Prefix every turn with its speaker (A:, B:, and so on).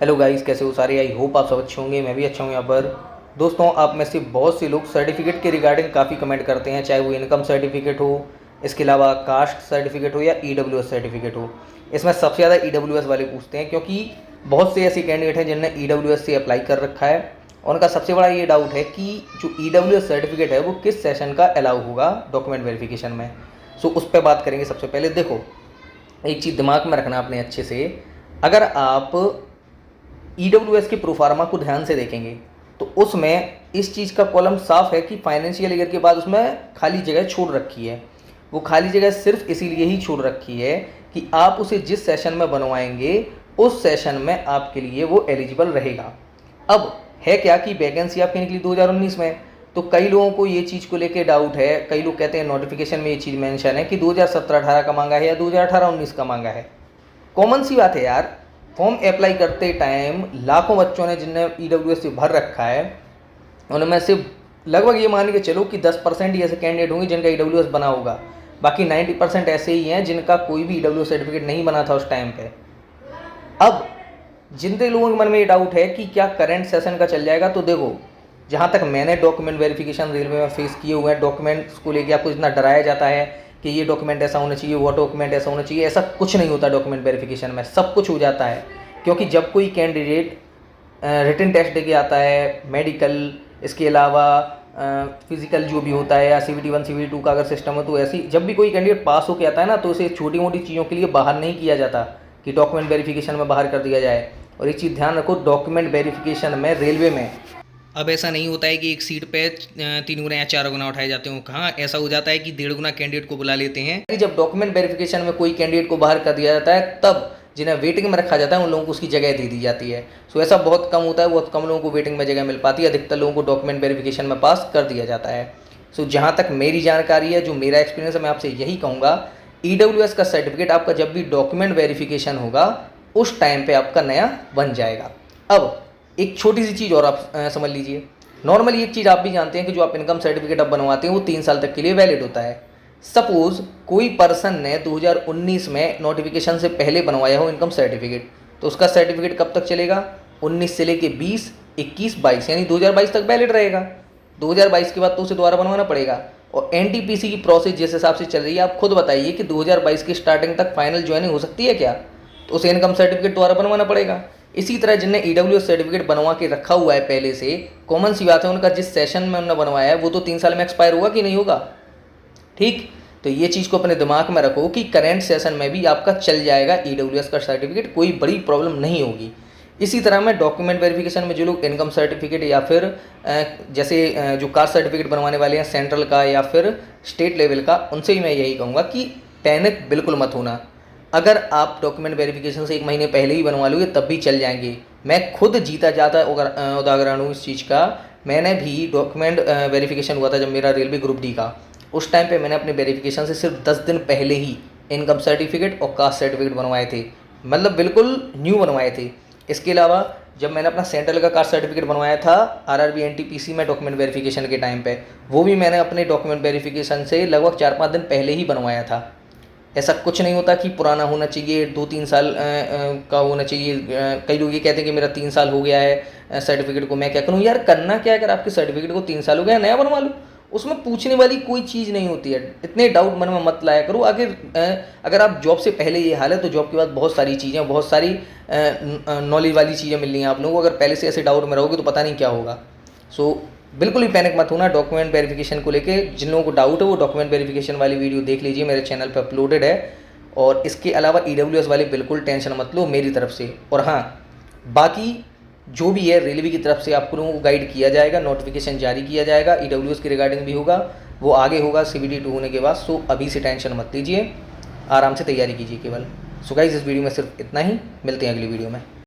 A: Hello guys, कैसे हो सारे। आई होप आप सब अच्छे होंगे। मैं भी अच्छा हूँ यहाँ पर। दोस्तों, आप में से बहुत से लोग सर्टिफिकेट के रिगार्डिंग काफ़ी कमेंट करते हैं, चाहे वो इनकम सर्टिफिकेट हो, इसके अलावा कास्ट सर्टिफिकेट हो या ईडब्ल्यूएस सर्टिफिकेट हो। इसमें सबसे ज़्यादा ईडब्ल्यूएस वाले पूछते हैं, क्योंकि बहुत से ऐसे कैंडिडेट हैं जिनने ईडब्ल्यूएस से अप्लाई कर रखा है और उनका सबसे बड़ा ये डाउट है कि जो ईडब्ल्यूएस सर्टिफिकेट है वो किस सेशन का अलाउ होगा डॉक्यूमेंट वेरिफिकेशन में। सो उस पर बात करेंगे। सबसे पहले देखो, एक चीज़ दिमाग में रखना आपने अच्छे से। अगर आप ईडब्ल्यूएस के प्रोफार्मा को ध्यान से देखेंगे तो उसमें इस चीज़ का कॉलम साफ है कि फाइनेंशियल ईयर के बाद उसमें खाली जगह छोड़ रखी है। वो खाली जगह सिर्फ इसीलिए ही छोड़ रखी है कि आप उसे जिस सेशन में बनवाएंगे उस सेशन में आपके लिए वो एलिजिबल रहेगा। अब है क्या कि वैकेंसी आपकी निकली 2019 में, तो कई लोगों को ये चीज़ को लेके डाउट है। कई लोग कहते हैं नोटिफिकेशन में ये चीज़ मेंशन है कि 2017-18 का मांगा है या 2018-19 का मांगा है। कॉमन सी बात है यार, फॉर्म अप्लाई करते टाइम लाखों बच्चों ने जिनने ईडब्ल्यूएस से भर रखा है, उनमें से लगभग ये मान के चलो कि 10% ही ऐसे कैंडिडेट होंगे जिनका ईडब्ल्यूएस बना होगा। बाकी 90% ऐसे ही हैं जिनका कोई भी ईडब्ल्यूएस सर्टिफिकेट नहीं बना था उस टाइम पे। अब जितने लोगों के मन में ये डाउट है कि क्या करंट सेशन का चल जाएगा, तो देखो, जहाँ तक मैंने डॉक्यूमेंट वेरिफिकेशन रेलवे में फेस किए हुए हैं, डॉक्यूमेंट्स को लेकर आपको इतना डराया जाता है कि ये डॉक्यूमेंट ऐसा होना चाहिए, वो डॉक्यूमेंट ऐसा होना चाहिए। ऐसा कुछ नहीं होता डॉक्यूमेंट वेरिफिकेशन में, सब कुछ हो जाता है। क्योंकि जब कोई कैंडिडेट रिटन टेस्ट दे के आता है, मेडिकल, इसके अलावा फिजिकल जो भी होता है, या CVT 1 CVT 2 का अगर सिस्टम हो, तो ऐसी जब भी कोई कैंडिडेट पास होकर आता है ना, तो उसे छोटी मोटी चीज़ों के लिए बाहर नहीं किया जाता कि डॉक्यूमेंट वेरिफिकेशन में बाहर कर दिया जाए। और एक चीज़ ध्यान रखो, डॉक्यूमेंट वेरिफिकेशन में रेलवे में अब ऐसा नहीं होता है कि एक सीट पे 3 गुना या 4 गुना उठाए जाते हो। कहाँ ऐसा हो जाता है कि 1.5 गुना कैंडिडेट को बुला लेते हैं। जब डॉक्यूमेंट वेरिफिकेशन में कोई कैंडिडेट को बाहर कर दिया जाता है, तब जिन्हें वेटिंग में रखा जाता है उन लोगों को उसकी जगह दे दी जाती है। सो ऐसा बहुत कम होता है, बहुत कम लोगों को वेटिंग में जगह मिल पाती है। अधिकतर लोगों को डॉक्यूमेंट वेरिफिकेशन में पास कर दिया जाता है। सो जहाँ तक मेरी जानकारी है, जो मेरा एक्सपीरियंस है, मैं आपसे यही कहूँगा, ईडब्ल्यूएस का सर्टिफिकेट आपका जब भी डॉक्यूमेंट वेरिफिकेशन होगा उस टाइम पे आपका नया बन जाएगा। अब एक छोटी सी चीज़ और आप समझ लीजिए। नॉर्मली एक चीज़ आप भी जानते हैं कि जो आप इनकम सर्टिफिकेट अब बनवाते हैं वो 3 साल तक के लिए वैलिड होता है। सपोज कोई पर्सन ने 2019 में नोटिफिकेशन से पहले बनवाया हो इनकम सर्टिफिकेट, तो उसका सर्टिफिकेट कब तक चलेगा? 19 से लेके 20, 21, 22, यानी 2022 तक वैलिड रहेगा। 2022 के बाद तो उसे दोबारा बनवाना पड़ेगा। और NTPC की प्रोसेस जिस हिसाब से चल रही है, आप खुद बताइए कि 2022 की स्टार्टिंग तक फाइनल ज्वाइनिंग हो सकती है क्या? तो उसे इनकम सर्टिफिकेट दोबारा बनवाना पड़ेगा। इसी तरह जिनने ईडब्ल्यूएस सर्टिफिकेट बनवा के रखा हुआ है पहले से, कॉमन सी बात है, उनका जिस सेशन में उन्होंने बनवाया है वो तो 3 साल में एक्सपायर होगा कि नहीं होगा? ठीक, तो ये चीज़ को अपने दिमाग में रखो कि करेंट सेशन में भी आपका चल जाएगा ईडब्ल्यूएस का सर्टिफिकेट, कोई बड़ी प्रॉब्लम नहीं होगी। इसी तरह में डॉक्यूमेंट वेरिफिकेशन में जो लोग इनकम सर्टिफिकेट या फिर जैसे जो कास्ट सर्टिफिकेट बनवाने वाले हैं सेंट्रल का या फिर स्टेट लेवल का, उनसे ही मैं यही कहूँगा कि पैनिक बिल्कुल मत होना। अगर आप डॉक्यूमेंट वेरिफिकेशन से 1 महीने पहले ही बनवा लोगे तब भी चल जाएंगे। मैं खुद जीता जाता उदाहरण हूँ इस चीज़ का। मैंने भी डॉक्यूमेंट वेरिफिकेशन हुआ था जब मेरा रेलवे ग्रुप डी का, उस टाइम पे मैंने अपने वेरिफिकेशन से सिर्फ 10 दिन पहले ही इनकम सर्टिफिकेट और कास्ट सर्टिफिकेट बनवाए थे, मतलब बिल्कुल न्यू बनवाए थे। इसके अलावा जब मैंने अपना सेंट्रल का कास्ट सर्टिफिकेट बनवाया था RRB NTPC में डॉक्यूमेंट वेरिफिकेशन के टाइम पे, वो भी मैंने अपने डॉक्यूमेंट वेरिफिकेशन से लगभग 4-5 दिन पहले ही बनवाया था। ऐसा कुछ नहीं होता कि पुराना होना चाहिए, 2-3 साल का होना चाहिए। कई लोग ये कहते हैं कि मेरा 3 साल हो गया है सर्टिफिकेट को, मैं क्या करूँ? यार करना क्या है, अगर आपके सर्टिफिकेट को 3 साल हो गया, नया बनवा लो। उसमें पूछने वाली कोई चीज़ नहीं होती है। इतने डाउट मन में मत लाया करो। अगर आप जॉब से पहले ये हाल है तो जॉब के बाद बहुत सारी चीज़ें, बहुत सारी नॉलेज वाली चीज़ें मिल रही हैं आप लोगों को। अगर पहले से ऐसे डाउट में रहोगे तो पता नहीं क्या होगा। सो बिल्कुल भी पैनिक मत होना डॉक्यूमेंट वेरिफिकेशन को लेके। जिन लोगों को डाउट है वो डॉक्यूमेंट वेरिफिकेशन वाली वीडियो देख लीजिए, मेरे चैनल पर अपलोडेड है। और इसके अलावा ईडब्ल्यूएस वाले बिल्कुल टेंशन मत लो मेरी तरफ से। और हाँ, बाकी जो भी है रेलवे की तरफ से आप लोगों को गाइड किया जाएगा, नोटिफिकेशन जारी किया जाएगा, ईडब्ल्यूएस के रिगार्डिंग भी होगा, वो आगे होगा CVT 2 होने के बाद। सो अभी से टेंशन मत लीजिए, आराम से तैयारी कीजिए केवल। सो गाइस, इस वीडियो में सिर्फ इतना ही। मिलते हैं अगली वीडियो में।